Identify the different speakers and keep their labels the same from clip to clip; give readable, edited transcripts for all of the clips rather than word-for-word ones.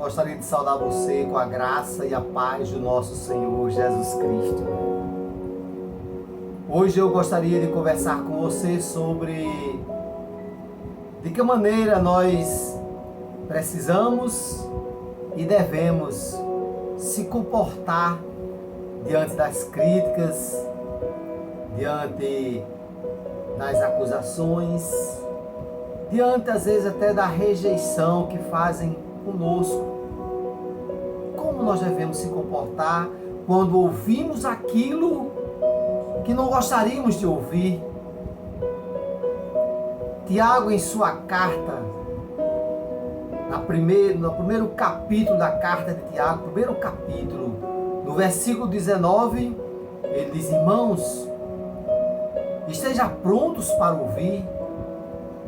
Speaker 1: Gostaria de saudar você com a graça e a paz do nosso Senhor Jesus Cristo. Hoje eu gostaria de conversar com você sobre de que maneira nós precisamos e devemos se comportar diante das críticas, diante das acusações, diante às vezes até da rejeição que fazem conosco. Como nós devemos se comportar quando ouvimos aquilo que não gostaríamos de ouvir? Tiago, em sua carta, no primeiro capítulo da carta de Tiago, primeiro capítulo, no versículo 19, ele diz: irmãos, estejam prontos para ouvir,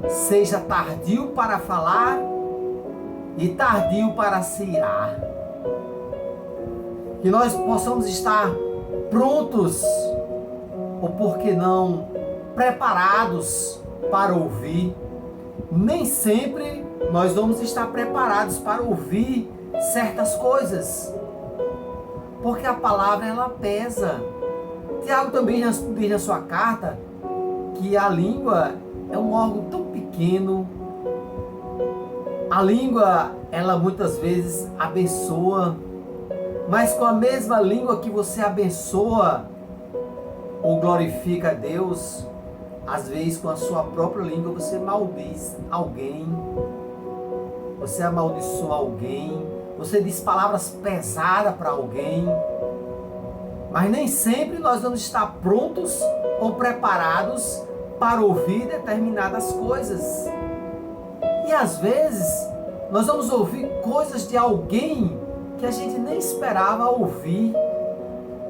Speaker 1: seja tardio para falar e tardio para se irar. Que nós possamos estar prontos, ou por que não, preparados para ouvir. Nem sempre nós vamos estar preparados para ouvir certas coisas, porque a palavra ela pesa. Tiago também diz na sua carta que a língua é um órgão tão pequeno. A língua, ela muitas vezes abençoa, mas com a mesma língua que você abençoa ou glorifica a Deus, às vezes com a sua própria língua você maldiz alguém, você amaldiçoa alguém, você diz palavras pesadas para alguém, mas nem sempre nós vamos estar prontos ou preparados para ouvir determinadas coisas. E às vezes nós vamos ouvir coisas de alguém que a gente nem esperava ouvir.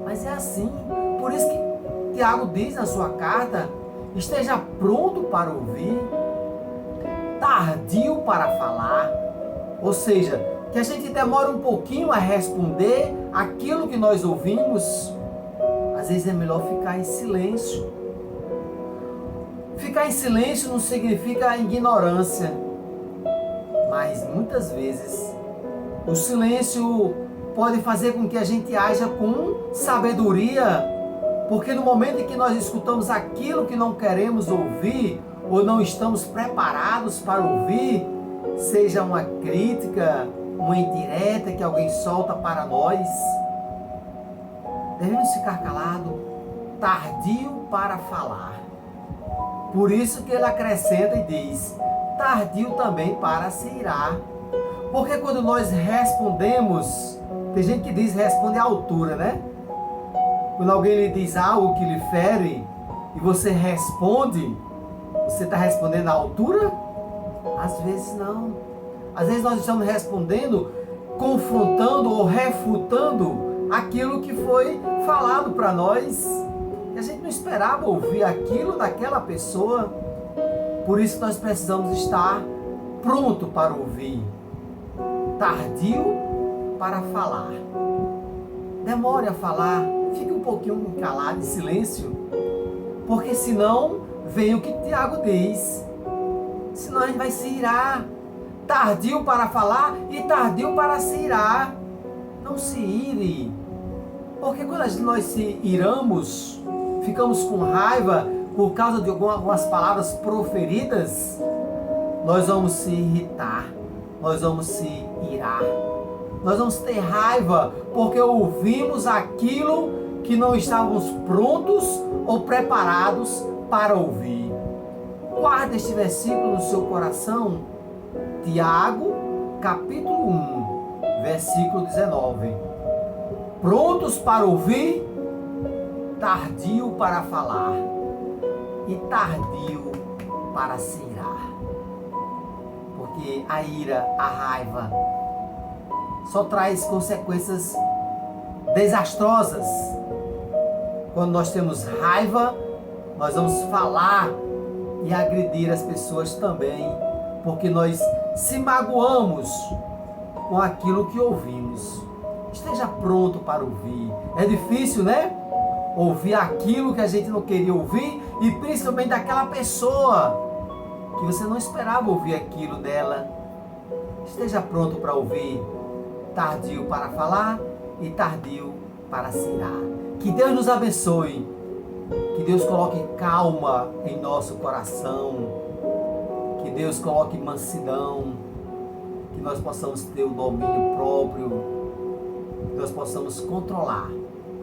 Speaker 1: Mas é assim. Por isso que Tiago diz na sua carta: esteja pronto para ouvir, tardio para falar. Ou seja, que a gente demora um pouquinho a responder aquilo que nós ouvimos. Às vezes é melhor ficar em silêncio. Ficar em silêncio não significa ignorância, mas muitas vezes o silêncio pode fazer com que a gente haja com sabedoria, porque no momento em que nós escutamos aquilo que não queremos ouvir ou não estamos preparados para ouvir, seja uma crítica, uma indireta que alguém solta para nós, devemos ficar calados, tardio para falar. Por isso que ele acrescenta e diz: tardio também para se irar. Porque quando nós respondemos, tem gente que diz responde à altura, né? Quando alguém lhe diz algo que lhe fere e você responde, você está respondendo à altura? Às vezes não. Às vezes nós estamos respondendo, confrontando ou refutando aquilo que foi falado para nós. E a gente não esperava ouvir aquilo daquela pessoa. Por isso nós precisamos estar pronto para ouvir, tardio para falar. Demore a falar, fique um pouquinho calado, em silêncio, porque senão vem o que Tiago diz, senão a gente vai se irar. Tardio para falar e tardio para se irar. Não se ire, porque quando nós se iramos, ficamos com raiva por causa de algumas palavras proferidas, nós vamos se irritar, nós vamos se irar, nós vamos ter raiva porque ouvimos aquilo que não estávamos prontos ou preparados para ouvir. Guarde este versículo no seu coração, Tiago, capítulo 1, versículo 19. Prontos para ouvir, tardio para falar e tardio para se irar. Porque a ira, a raiva, só traz consequências desastrosas. Quando nós temos raiva, nós vamos falar e agredir as pessoas também, porque nós se magoamos com aquilo que ouvimos. Esteja pronto para ouvir. É difícil, né? Ouvir aquilo que a gente não queria ouvir, e principalmente daquela pessoa que você não esperava ouvir aquilo dela. Esteja pronto para ouvir tardio para falar e tardio para se irar. Que Deus nos abençoe, que Deus coloque calma em nosso coração, que Deus coloque mansidão, que nós possamos ter o domínio próprio, que nós possamos controlar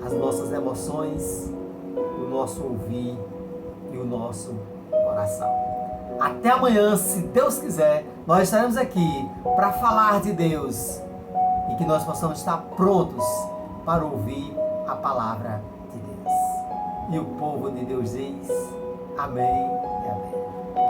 Speaker 1: as nossas emoções, o nosso ouvir e o nosso coração. Até amanhã, se Deus quiser, nós estaremos aqui para falar de Deus e que nós possamos estar prontos para ouvir a palavra de Deus. E o povo de Deus diz: amém e amém.